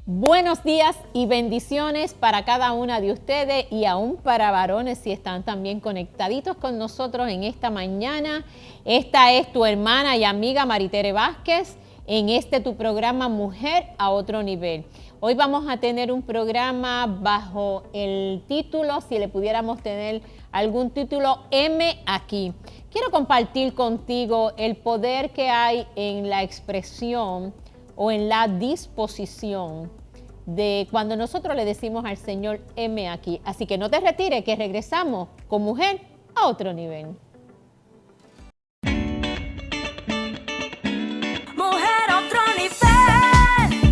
Buenos días y bendiciones para cada una de ustedes y aún para varones si están también conectaditos con nosotros en esta mañana. Esta es tu hermana y amiga Maritere Vázquez en tu programa Mujer a Otro Nivel. Hoy vamos a tener un programa bajo el título, si le pudiéramos tener algún título, M aquí. Quiero compartir contigo el poder que hay en la expresión o en la disposición de cuando nosotros le decimos al Señor, heme aquí. Así que no te retires, que regresamos con Mujer a Otro Nivel. Mujer a otro nivel.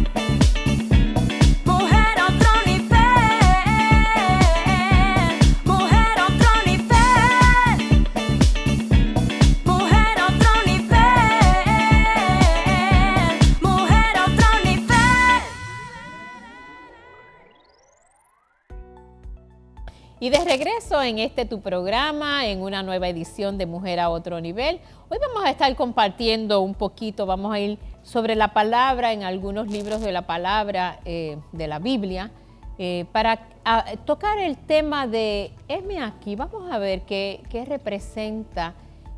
Mujer a otro nivel. Mujer a otro nivel. Mujer a otro nivel. Mujer a otro nivel. Y de regreso en tu programa, en una nueva edición de Mujer a Otro Nivel. Hoy vamos a estar compartiendo un poquito, vamos a ir sobre la palabra en algunos libros de la palabra de la Biblia, para tocar el tema de heme aquí. Vamos a ver qué representa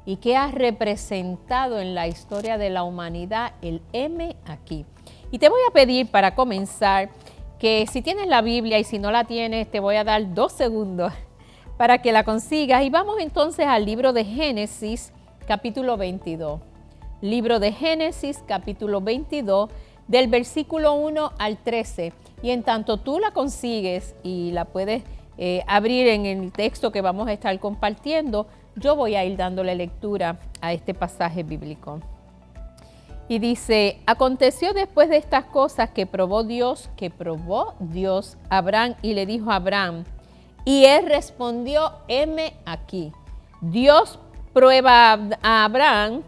y qué ha representado en la historia de la humanidad el heme aquí. Y te voy a pedir para comenzar que si tienes la Biblia y si no la tienes, te voy a dar 2 segundos para que la consigas. Y vamos entonces al libro de Génesis, capítulo 22. Libro de Génesis, capítulo 22, del versículo 1 al 13. Y en tanto tú la consigues y la puedes abrir en el texto que vamos a estar compartiendo, yo voy a ir dándole lectura a este pasaje bíblico. Y dice, aconteció después de estas cosas que probó Dios a Abraham y le dijo a Abraham, y él respondió, heme aquí. Dios prueba a Abraham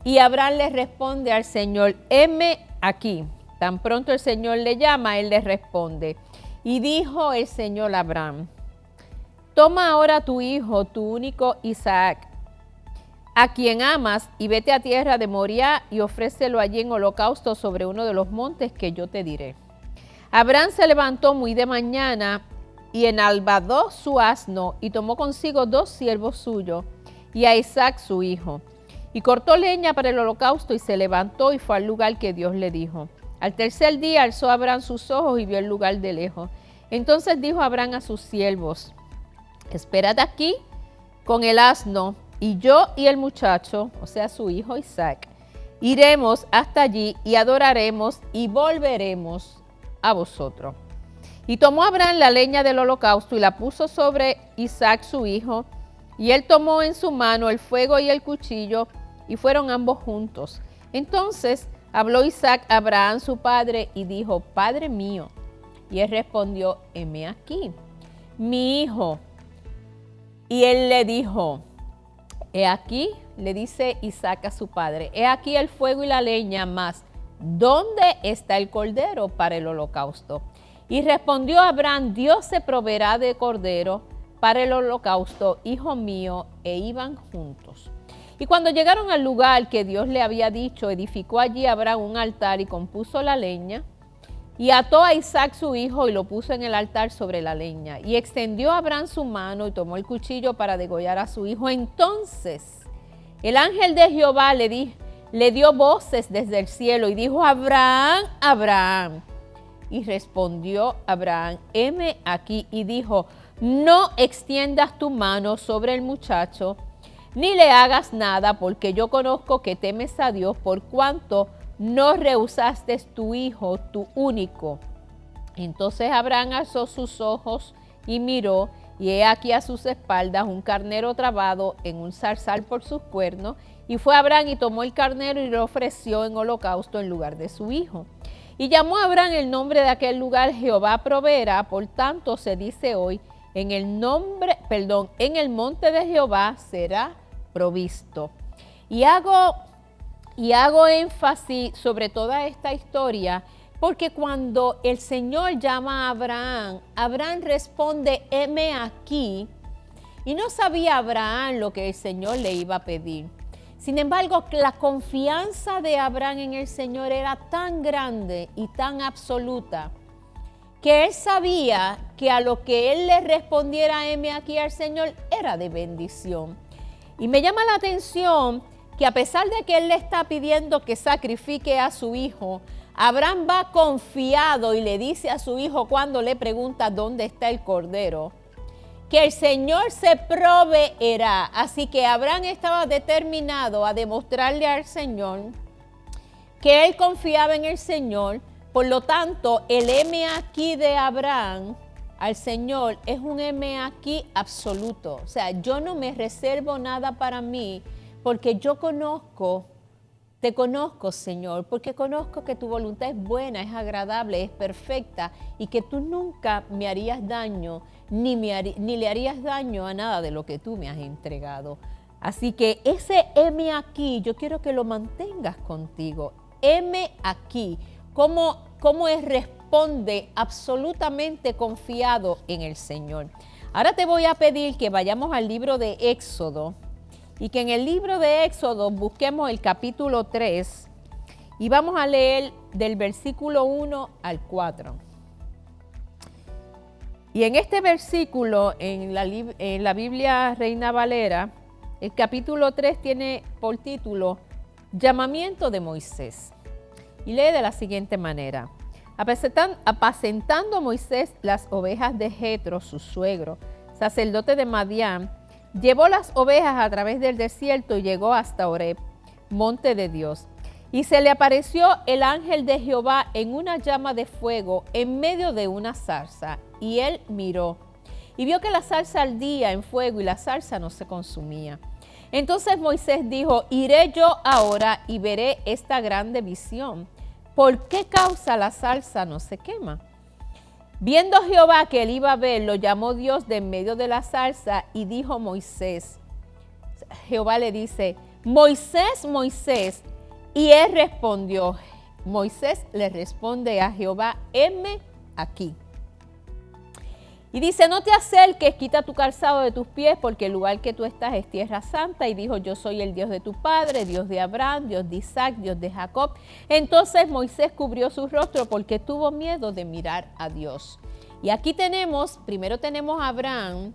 y Abraham le responde al Señor, heme aquí. Tan pronto el Señor le llama, él le responde. Y dijo el Señor a Abraham, toma ahora tu hijo, tu único Isaac, a quien amas, y vete a tierra de Moriah y ofrécelo allí en holocausto sobre uno de los montes que yo te diré. Abraham se levantó muy de mañana y enalbardó su asno y tomó consigo 2 siervos suyos y a Isaac su hijo. Y cortó leña para el holocausto y se levantó y fue al lugar que Dios le dijo. Al tercer día alzó Abraham sus ojos y vio el lugar de lejos. Entonces dijo Abraham a sus siervos, esperad aquí con el asno, y yo y el muchacho, o sea su hijo Isaac, iremos hasta allí y adoraremos y volveremos a vosotros. Y tomó Abraham la leña del holocausto y la puso sobre Isaac su hijo, y él tomó en su mano el fuego y el cuchillo, y fueron ambos juntos. Entonces habló Isaac a Abraham su padre y dijo, Padre mío. Y él respondió, heme aquí, mi hijo. Y él le dijo, he aquí, le dice Isaac a su padre, he aquí el fuego y la leña, mas ¿dónde está el cordero para el holocausto? Y respondió Abraham, Dios se proveerá de cordero para el holocausto, hijo mío, e iban juntos. Y cuando llegaron al lugar que Dios le había dicho, edificó allí Abraham un altar y compuso la leña, y ató a Isaac su hijo y lo puso en el altar sobre la leña. Y extendió Abraham su mano y tomó el cuchillo para degollar a su hijo. Entonces el ángel de Jehová le dio voces desde el cielo y dijo, Abraham, Abraham. Y respondió Abraham, heme aquí. Y dijo, no extiendas tu mano sobre el muchacho, ni le hagas nada, porque yo conozco que temes a Dios, por cuanto no rehusaste tu hijo, tu único. Entonces Abraham alzó sus ojos y miró, y he aquí a sus espaldas un carnero trabado en un zarzal por sus cuernos. Y fue Abraham y tomó el carnero y lo ofreció en holocausto en lugar de su hijo. Y llamó a Abraham el nombre de aquel lugar, Jehová proveerá. Por tanto se dice hoy, en el monte de Jehová será provisto. Y hago énfasis sobre toda esta historia porque cuando el Señor llama a Abraham, Abraham responde, heme aquí. Y no sabía Abraham lo que el Señor le iba a pedir. Sin embargo, la confianza de Abraham en el Señor era tan grande y tan absoluta que él sabía que a lo que él le respondiera, heme aquí al Señor, era de bendición. Y me llama la atención que a pesar de que él le está pidiendo que sacrifique a su hijo, Abraham va confiado y le dice a su hijo cuando le pregunta dónde está el cordero, que el Señor se proveerá. Así que Abraham estaba determinado a demostrarle al Señor que él confiaba en el Señor. Por lo tanto, el heme aquí de Abraham al Señor es un heme aquí absoluto. O sea, yo no me reservo nada para mí porque yo te conozco, Señor, porque conozco que tu voluntad es buena, es agradable, es perfecta y que tú nunca me harías daño, ni le harías daño a nada de lo que tú me has entregado. Así que ese heme aquí, yo quiero que lo mantengas contigo. Heme aquí, cómo él responde absolutamente confiado en el Señor. Ahora te voy a pedir que vayamos al libro de Éxodo y que en el libro de Éxodo busquemos el capítulo 3 y vamos a leer del versículo 1 al 4. Y en este versículo, en la Biblia Reina Valera, el capítulo 3 tiene por título Llamamiento de Moisés. Y lee de la siguiente manera: apacentando Moisés las ovejas de Jetro, su suegro, sacerdote de Madián, llevó las ovejas a través del desierto y llegó hasta Horeb, monte de Dios. Y se le apareció el ángel de Jehová en una llama de fuego en medio de una zarza. Y él miró y vio que la zarza ardía en fuego y la zarza no se consumía. Entonces Moisés dijo: iré yo ahora y veré esta grande visión. ¿Por qué causa la zarza no se quema? Viendo Jehová que él iba a ver, lo llamó Dios de en medio de la zarza y dijo Moisés. Jehová le dice: Moisés, Moisés. Y él respondió, Moisés le responde a Jehová: heme aquí. Y dice: no te acerques, quita tu calzado de tus pies, porque el lugar que tú estás es tierra santa. Y dijo: yo soy el Dios de tu padre, Dios de Abraham, Dios de Isaac, Dios de Jacob. Entonces Moisés cubrió su rostro porque tuvo miedo de mirar a Dios. Y aquí primero tenemos a Abraham,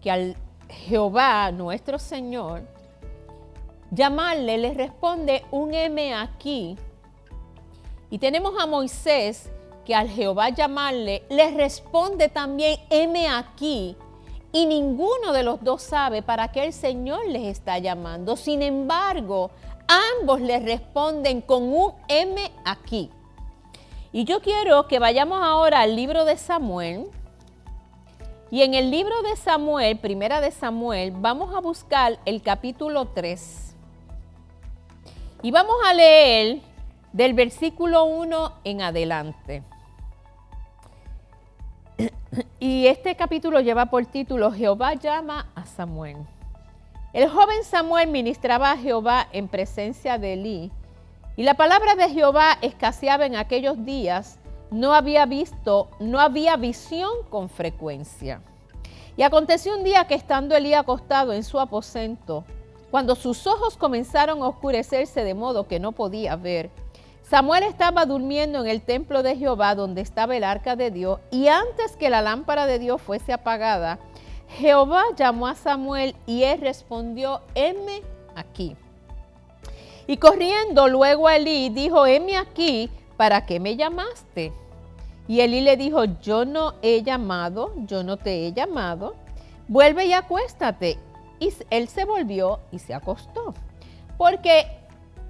que al Jehová, nuestro Señor, llamarle, le responde un heme aquí. Y tenemos a Moisés, que al Jehová llamarle, le responde también heme aquí. Y ninguno de los dos sabe para qué el Señor les está llamando. Sin embargo, ambos le responden con un heme aquí. Y yo quiero que vayamos ahora al libro de Samuel. Y en el libro de Samuel, primera de Samuel, vamos a buscar el capítulo 3. Y vamos a leer del versículo 1 en adelante. Y este capítulo lleva por título Jehová llama a Samuel. El joven Samuel ministraba a Jehová en presencia de Elí, y la palabra de Jehová escaseaba en aquellos días, no había visión con frecuencia. Y aconteció un día que estando Elí acostado en su aposento, cuando sus ojos comenzaron a oscurecerse de modo que no podía ver, Samuel estaba durmiendo en el templo de Jehová donde estaba el arca de Dios, y antes que la lámpara de Dios fuese apagada, Jehová llamó a Samuel y él respondió: heme aquí. Y corriendo luego a Elí dijo: heme aquí, ¿para qué me llamaste? Y Elí le dijo: yo no te he llamado, vuelve y acuéstate. Y él se volvió y se acostó, porque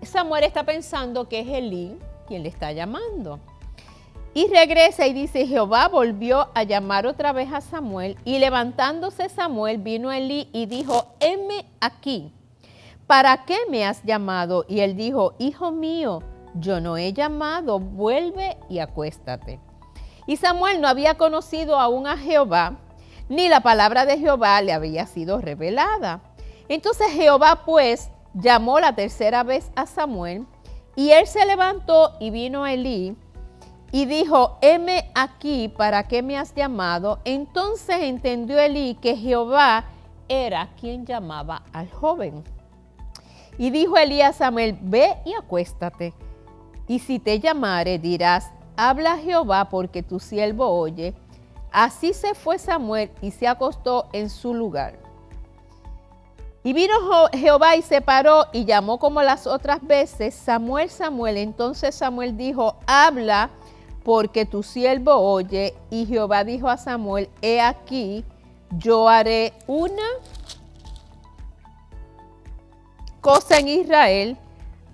Samuel está pensando que es Elí quien le está llamando. Y regresa y dice: Jehová volvió a llamar otra vez a Samuel, y levantándose Samuel vino a Elí y dijo: heme aquí, ¿para qué me has llamado? Y él dijo: hijo mío, yo no he llamado, vuelve y acuéstate. Y Samuel no había conocido aún a Jehová, ni la palabra de Jehová le había sido revelada. Entonces Jehová pues llamó la tercera vez a Samuel, y él se levantó y vino a Elí y dijo: heme aquí, ¿para qué me has llamado? Entonces entendió Elí que Jehová era quien llamaba al joven. Y dijo Elí a Samuel, ve y acuéstate. Y si te llamare, dirás, habla a Jehová porque tu siervo oye. Así se fue Samuel y se acostó en su lugar. Y vino Jehová y se paró y llamó como las otras veces, Samuel, Samuel. Entonces Samuel dijo, habla porque tu siervo oye. Y Jehová dijo a Samuel, he aquí, yo haré una cosa en Israel,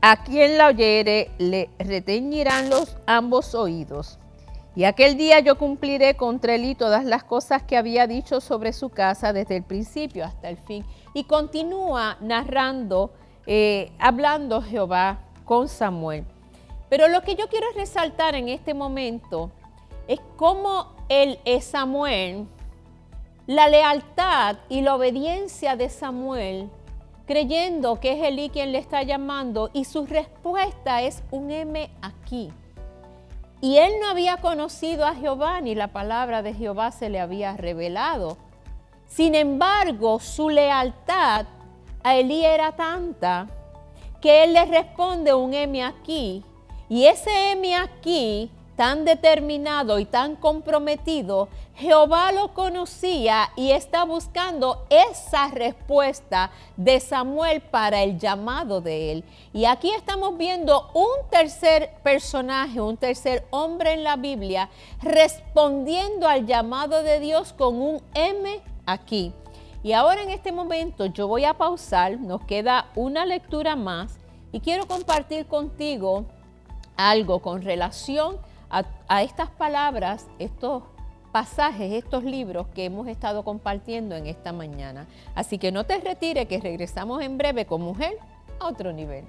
a quien la oyere le retañirán los ambos oídos. Y aquel día yo cumpliré contra Elí todas las cosas que había dicho sobre su casa desde el principio hasta el fin. Y continúa narrando, hablando Jehová con Samuel. Pero lo que yo quiero resaltar en este momento es cómo Samuel, la lealtad y la obediencia de Samuel, creyendo que es Elí quien le está llamando, y su respuesta es un heme aquí. Y él no había conocido a Jehová, ni la palabra de Jehová se le había revelado. Sin embargo, su lealtad a Elí era tanta que él le responde un heme aquí. Y ese heme aquí, tan determinado y tan comprometido, Jehová lo conocía y está buscando esa respuesta de Samuel para el llamado de él. Y aquí estamos viendo un tercer personaje, un tercer hombre en la Biblia, respondiendo al llamado de Dios con un heme aquí. Y ahora en este momento yo voy a pausar, nos queda una lectura más y quiero compartir contigo algo con relación a estas palabras, estos pasajes, estos libros que hemos estado compartiendo en esta mañana. Así que no te retires, que regresamos en breve con Mujer a Otro Nivel.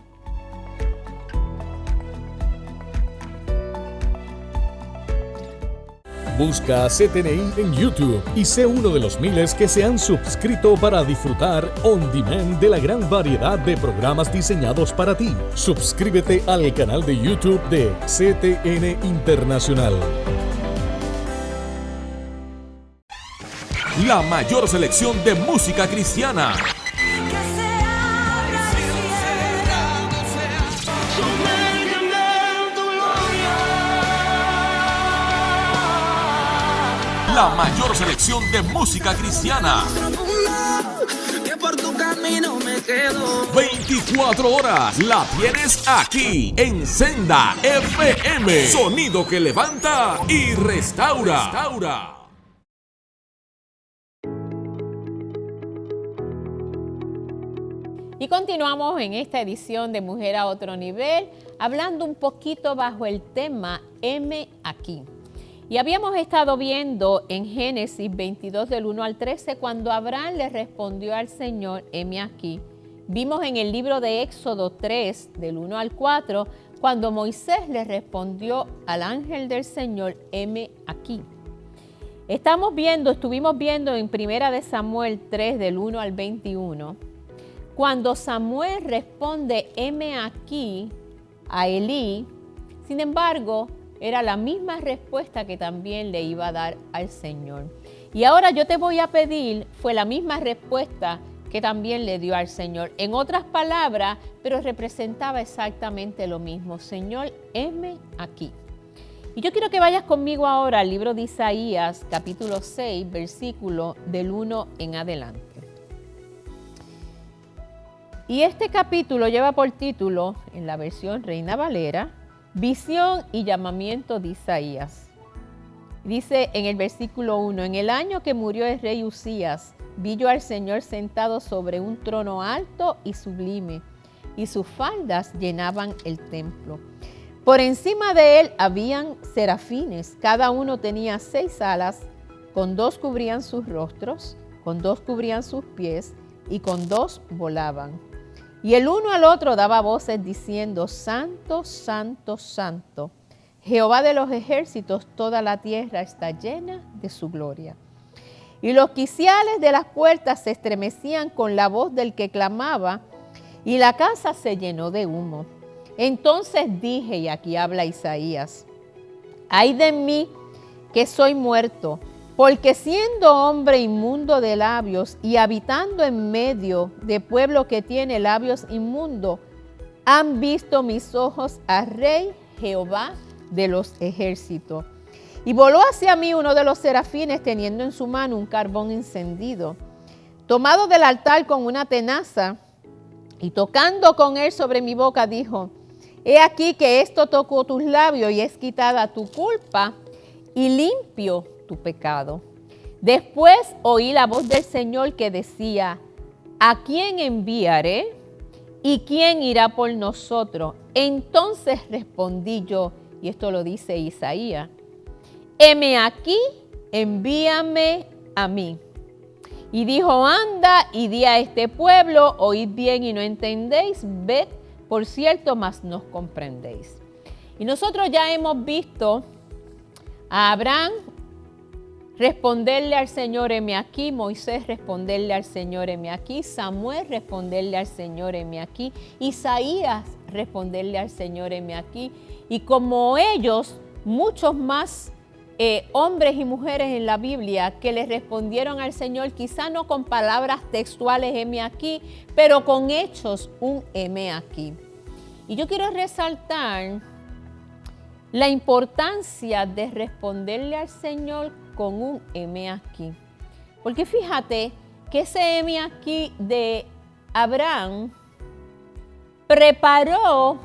Busca CTNI en YouTube y sé uno de los miles que se han suscrito para disfrutar on demand de la gran variedad de programas diseñados para ti. Suscríbete al canal de YouTube de CTN Internacional. La mayor selección de música cristiana. Que se abra el cielo. La mayor selección de música cristiana. Que por tu camino me quedo. 24 horas la tienes aquí en Senda FM. Sonido que levanta y restaura. Y continuamos en esta edición de Mujer a Otro Nivel, hablando un poquito bajo el tema heme aquí. Y habíamos estado viendo en Génesis 22 del 1 al 13, cuando Abraham le respondió al Señor, heme aquí. Vimos en el libro de Éxodo 3 del 1 al 4, cuando Moisés le respondió al ángel del Señor, heme aquí. Estuvimos viendo en 1 de Samuel 3 del 1 al 21, cuando Samuel responde, heme aquí, a Elí. Sin embargo, era la misma respuesta que también le iba a dar al Señor. Y ahora yo te voy a pedir, fue la misma respuesta que también le dio al Señor. En otras palabras, pero representaba exactamente lo mismo. Señor, heme aquí. Y yo quiero que vayas conmigo ahora al libro de Isaías, capítulo 6, versículo del 1 en adelante. Y este capítulo lleva por título, en la versión Reina Valera, Visión y llamamiento de Isaías. Dice en el versículo 1, en el año que murió el rey Usías, vi yo al Señor sentado sobre un trono alto y sublime, y sus faldas llenaban el templo. Por encima de él habían serafines, cada uno tenía 6 alas, con 2 cubrían sus rostros, con 2 cubrían sus pies, y con 2 volaban. Y el uno al otro daba voces diciendo, Santo, Santo, Santo, Jehová de los ejércitos, toda la tierra está llena de su gloria. Y los quiciales de las puertas se estremecían con la voz del que clamaba, y la casa se llenó de humo. Entonces dije, y aquí habla Isaías, ay de mí, que soy muerto, Porque siendo hombre inmundo de labios y habitando en medio de pueblo que tiene labios inmundos, han visto mis ojos al Rey Jehová de los ejércitos. Y voló hacia mí uno de los serafines teniendo en su mano un carbón encendido, tomado del altar con una tenaza, y tocando con él sobre mi boca dijo: he aquí que esto tocó tus labios y es quitada tu culpa y limpio tu pecado. Después oí la voz del Señor que decía: ¿a quién enviaré? ¿Y quién irá por nosotros? Entonces respondí yo, y esto lo dice Isaías: heme aquí, envíame a mí. Y dijo: anda y di a este pueblo, oíd bien y no entendéis, ved por cierto, mas no comprendéis. Y nosotros ya hemos visto a Abraham responderle al Señor: heme aquí. Moisés responderle al Señor: heme aquí. Samuel responderle al Señor: heme aquí. Isaías responderle al Señor: heme aquí. Y como ellos, muchos más hombres y mujeres en la Biblia que le respondieron al Señor, quizá no con palabras textuales, heme aquí, pero con hechos, un heme aquí. Y yo quiero resaltar la importancia de responderle al Señor con un heme aquí. Porque fíjate que ese heme aquí de Abraham preparó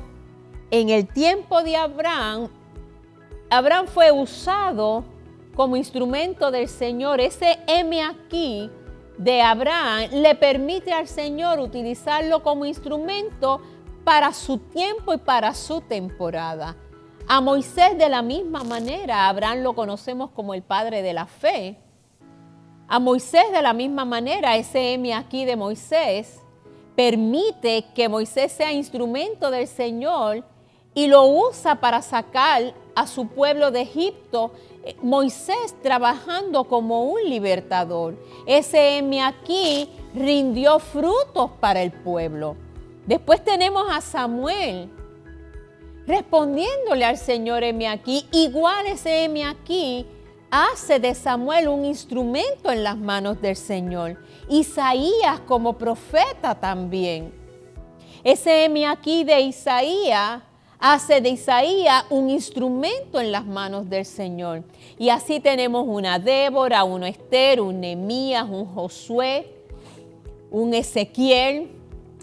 en el tiempo de Abraham. Abraham fue usado como instrumento del Señor. Ese heme aquí de Abraham le permite al Señor utilizarlo como instrumento para su tiempo y para su temporada. A Moisés de la misma manera, Abraham lo conocemos como el padre de la fe. A Moisés de la misma manera, ese heme aquí de Moisés permite que Moisés sea instrumento del Señor y lo usa para sacar a su pueblo de Egipto, Moisés trabajando como un libertador. Ese heme aquí rindió frutos para el pueblo. Después tenemos a Samuel respondiéndole al Señor: heme aquí. Igual ese heme aquí hace de Samuel un instrumento en las manos del Señor. Isaías como profeta también. Ese heme aquí de Isaías hace de Isaías un instrumento en las manos del Señor. Y así tenemos una Débora, un Esther, un Nehemías, un Josué, un Ezequiel,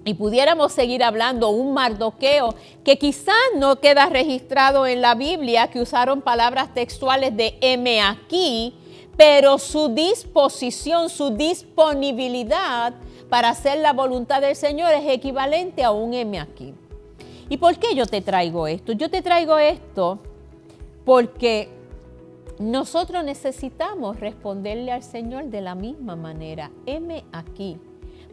y pudiéramos seguir hablando, un Mardoqueo, que quizás no queda registrado en la Biblia, que usaron palabras textuales de heme aquí, pero su disposición, su disponibilidad para hacer la voluntad del Señor es equivalente a un heme aquí. ¿Y por qué yo te traigo esto? Yo te traigo esto porque nosotros necesitamos responderle al Señor de la misma manera: heme aquí,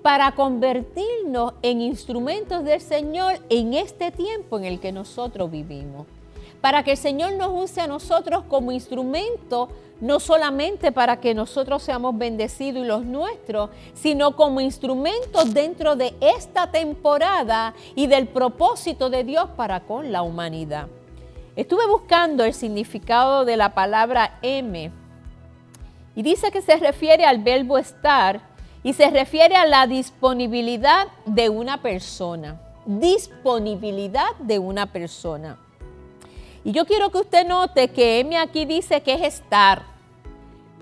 para convertirnos en instrumentos del Señor en este tiempo en el que nosotros vivimos. Para que el Señor nos use a nosotros como instrumento, no solamente para que nosotros seamos bendecidos y los nuestros, sino como instrumentos dentro de esta temporada y del propósito de Dios para con la humanidad. Estuve buscando el significado de la palabra heme y dice que se refiere al verbo estar y se refiere a la disponibilidad de una persona. Disponibilidad de una persona. Y yo quiero que usted note que heme aquí dice que es estar,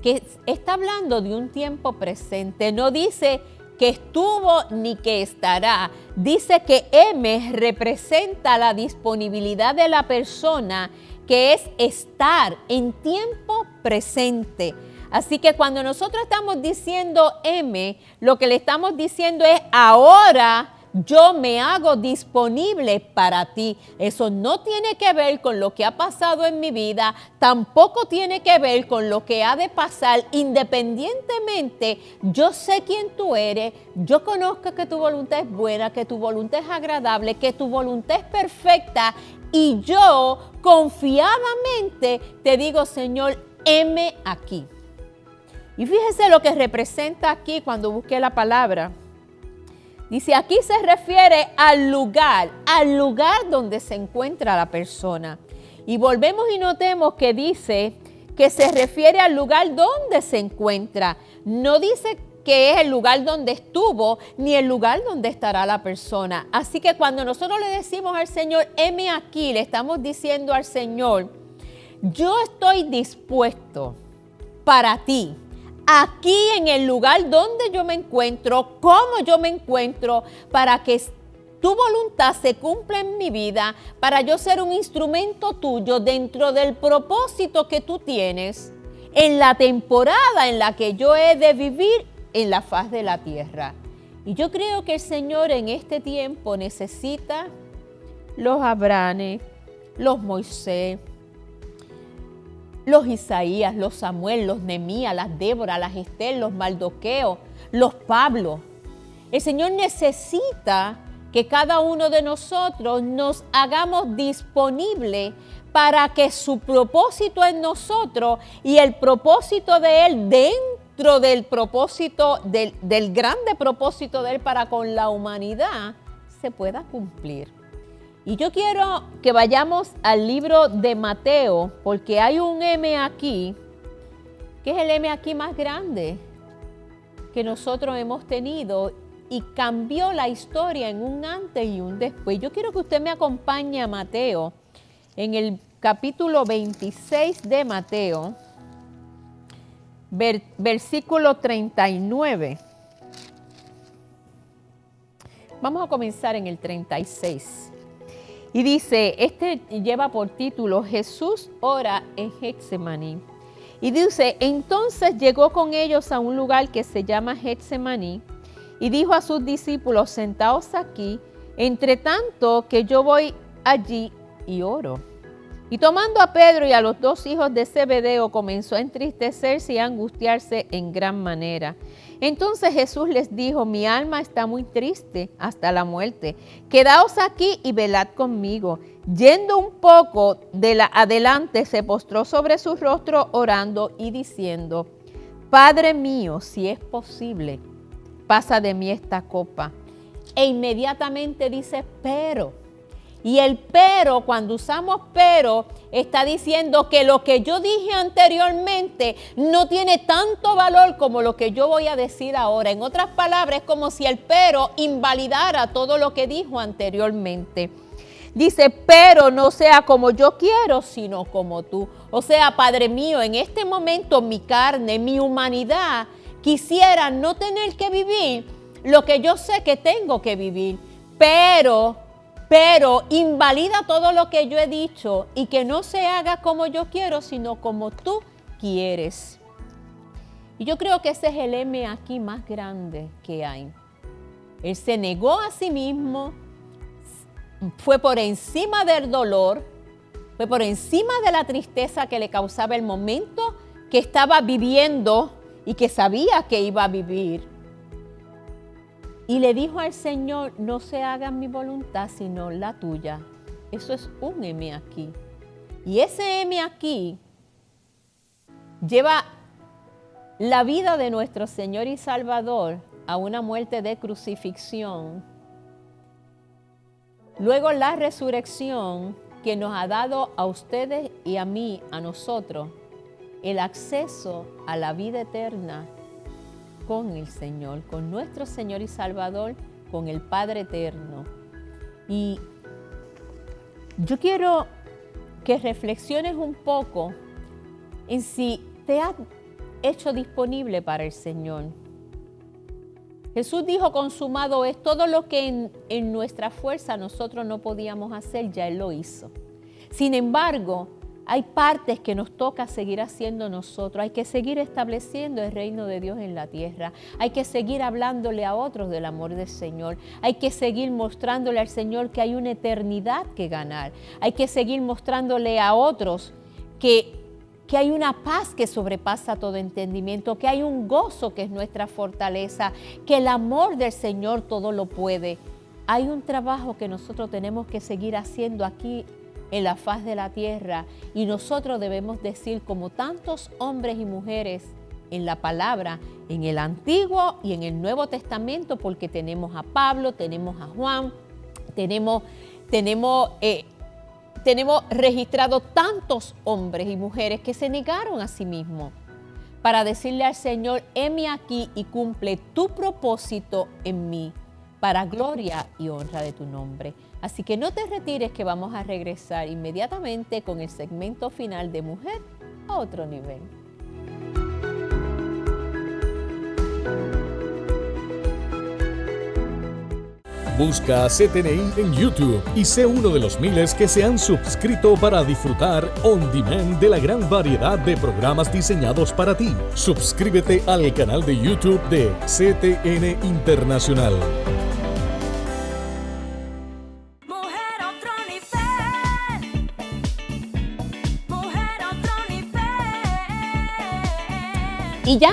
que está hablando de un tiempo presente. No dice que estuvo ni que estará. Dice que heme representa la disponibilidad de la persona, que es estar en tiempo presente. Así que cuando nosotros estamos diciendo heme, lo que le estamos diciendo es: ahora yo me hago disponible para ti. Eso no tiene que ver con lo que ha pasado en mi vida, tampoco tiene que ver con lo que ha de pasar. Independientemente, yo sé quién tú eres, yo conozco que tu voluntad es buena, que tu voluntad es agradable, que tu voluntad es perfecta, y yo confiadamente te digo: Señor, heme aquí. Y fíjese lo que representa aquí cuando busqué la palabra. Dice, aquí se refiere al lugar donde se encuentra la persona. Y volvemos y notemos que dice que se refiere al lugar donde se encuentra. No dice que es el lugar donde estuvo, ni el lugar donde estará la persona. Así que cuando nosotros le decimos al Señor, heme aquí, le estamos diciendo al Señor, yo estoy dispuesto para ti, aquí en el lugar donde yo me encuentro, cómo yo me encuentro, para que tu voluntad se cumpla en mi vida, para yo ser un instrumento tuyo dentro del propósito que tú tienes en la temporada en la que yo he de vivir en la faz de la tierra. Y yo creo que el Señor en este tiempo necesita los Abranes, los Moisés, los Isaías, los Samuel, los Nehemías, las Débora, las Esther, los Mardoqueo, los Pablo. El Señor necesita que cada uno de nosotros nos hagamos disponibles para que su propósito en nosotros y el propósito de Él dentro del propósito, del grande propósito de Él para con la humanidad, se pueda cumplir. Y yo quiero que vayamos al libro de Mateo, porque hay un M aquí, que es el M aquí más grande que nosotros hemos tenido y cambió la historia en un antes y un después. Yo quiero que usted me acompañe a Mateo, en el capítulo 26 de Mateo, versículo 39. Vamos a comenzar en el 36. Y dice, este lleva por título, Jesús ora en Getsemaní. Y dice, entonces llegó con ellos a un lugar que se llama Getsemaní, y dijo a sus discípulos, sentaos aquí, entre tanto que yo voy allí y oro. Y tomando a Pedro y a los dos hijos de Zebedeo, comenzó a entristecerse y a angustiarse en gran manera. Entonces Jesús les dijo, mi alma está muy triste hasta la muerte. Quedaos aquí y velad conmigo. Yendo un poco adelante, se postró sobre su rostro orando y diciendo, Padre mío, si es posible, pasa de mí esta copa. E inmediatamente dice, pero. Y el pero, cuando usamos pero, está diciendo que lo que yo dije anteriormente no tiene tanto valor como lo que yo voy a decir ahora. En otras palabras, es como si el pero invalidara todo lo que dijo anteriormente. Dice, pero no sea como yo quiero, sino como tú. O sea, Padre mío, en este momento mi carne, mi humanidad, quisiera no tener que vivir lo que yo sé que tengo que vivir. Pero invalida todo lo que yo he dicho y que no se haga como yo quiero, sino como tú quieres. Y yo creo que ese es el M aquí más grande que hay. Él se negó a sí mismo, fue por encima del dolor, fue por encima de la tristeza que le causaba el momento que estaba viviendo y que sabía que iba a vivir. Y le dijo al Señor, no se haga mi voluntad, sino la tuya. Eso es un M aquí. Y ese M aquí lleva la vida de nuestro Señor y Salvador a una muerte de crucifixión. Luego la resurrección que nos ha dado a ustedes y a mí, a nosotros, el acceso a la vida eterna con el Señor, con nuestro Señor y Salvador, con el Padre eterno. Y yo quiero que reflexiones un poco en si te has hecho disponible para el Señor. Jesús dijo, consumado es. Todo lo que en nuestra fuerza nosotros no podíamos hacer, ya Él lo hizo. Sin embargo, hay partes que nos toca seguir haciendo nosotros. Hay que seguir estableciendo el reino de Dios en la tierra. Hay que seguir hablándole a otros del amor del Señor. Hay que seguir mostrándole al Señor que hay una eternidad que ganar. Hay que seguir mostrándole a otros que hay una paz que sobrepasa todo entendimiento, que hay un gozo que es nuestra fortaleza, que el amor del Señor todo lo puede. Hay un trabajo que nosotros tenemos que seguir haciendo aquí en la faz de la tierra, y nosotros debemos decir, como tantos hombres y mujeres en la palabra, en el Antiguo y en el Nuevo Testamento, porque tenemos a Pablo, tenemos a Juan, tenemos tenemos registrado tantos hombres y mujeres que se negaron a sí mismos para decirle al Señor, heme aquí y cumple tu propósito en mí, para gloria y honra de tu nombre. Así que no te retires, que vamos a regresar inmediatamente con el segmento final de Mujer a Otro Nivel. Busca CTNI en YouTube y sé uno de los miles que se han suscrito para disfrutar on demand de la gran variedad de programas diseñados para ti. Suscríbete al canal de YouTube de CTN Internacional. Mujer a otro nivel. Mujer a otro nivel. Y ya,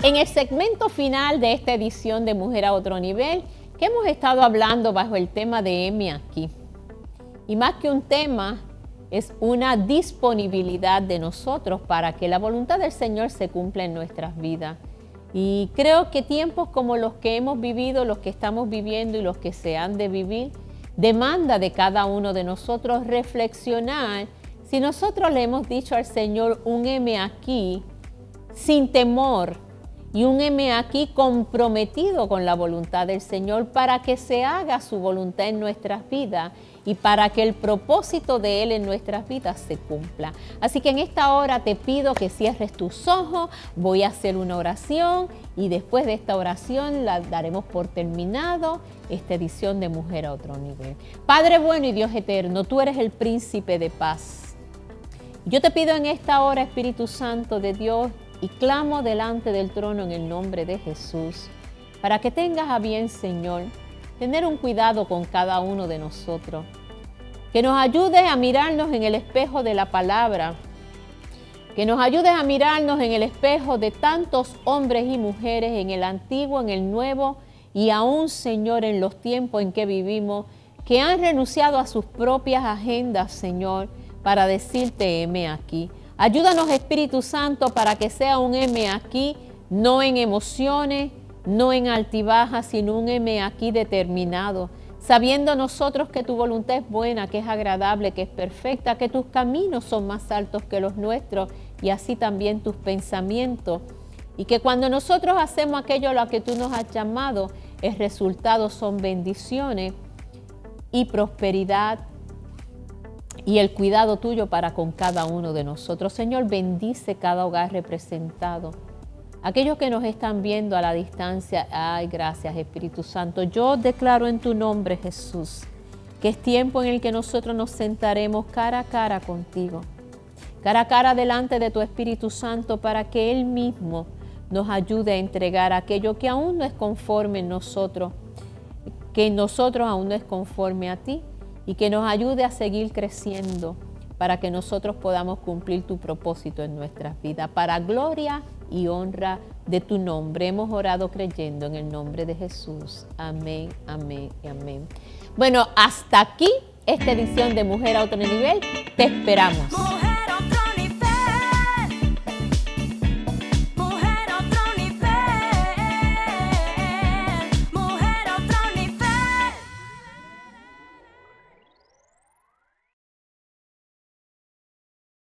en el segmento final de esta edición de Mujer a Otro Nivel, que hemos estado hablando bajo el tema de heme aquí. Y más que un tema, es una disponibilidad de nosotros para que la voluntad del Señor se cumpla en nuestras vidas. Y creo que tiempos como los que hemos vivido, los que estamos viviendo y los que se han de vivir, demanda de cada uno de nosotros reflexionar si nosotros le hemos dicho al Señor un heme aquí sin temor, y un heme aquí comprometido con la voluntad del Señor para que se haga su voluntad en nuestras vidas y para que el propósito de Él en nuestras vidas se cumpla. Así que en esta hora te pido que cierres tus ojos, voy a hacer una oración y después de esta oración la daremos por terminado esta edición de Mujer a Otro Nivel. Padre bueno y Dios eterno, tú eres el príncipe de paz. Yo te pido en esta hora, Espíritu Santo de Dios, y clamo delante del trono en el nombre de Jesús, para que tengas a bien, Señor, tener un cuidado con cada uno de nosotros, que nos ayudes a mirarnos en el espejo de la palabra, que nos ayudes a mirarnos en el espejo de tantos hombres y mujeres en el Antiguo, en el Nuevo y aún, Señor, en los tiempos en que vivimos, que han renunciado a sus propias agendas, Señor, para decirte heme aquí. Ayúdanos, Espíritu Santo, para que sea un heme aquí, no en emociones, no en altibajas, sino un heme aquí determinado, sabiendo nosotros que tu voluntad es buena, que es agradable, que es perfecta, que tus caminos son más altos que los nuestros y así también tus pensamientos. Y que cuando nosotros hacemos aquello a lo que tú nos has llamado, el resultado son bendiciones y prosperidad y el cuidado tuyo para con cada uno de nosotros. Señor, bendice cada hogar representado. Aquellos que nos están viendo a la distancia, ay, gracias, Espíritu Santo. Yo declaro en tu nombre, Jesús, que es tiempo en el que nosotros nos sentaremos cara a cara contigo, cara a cara delante de tu Espíritu Santo, para que Él mismo nos ayude a entregar aquello que aún no es conforme en nosotros, que en nosotros aún no es conforme a ti, y que nos ayude a seguir creciendo para que nosotros podamos cumplir tu propósito en nuestras vidas, para gloria y honra de tu nombre. Hemos orado creyendo en el nombre de Jesús. Amén, amén y amén. Bueno, hasta aquí esta edición de Mujer a Otro Nivel. Te esperamos.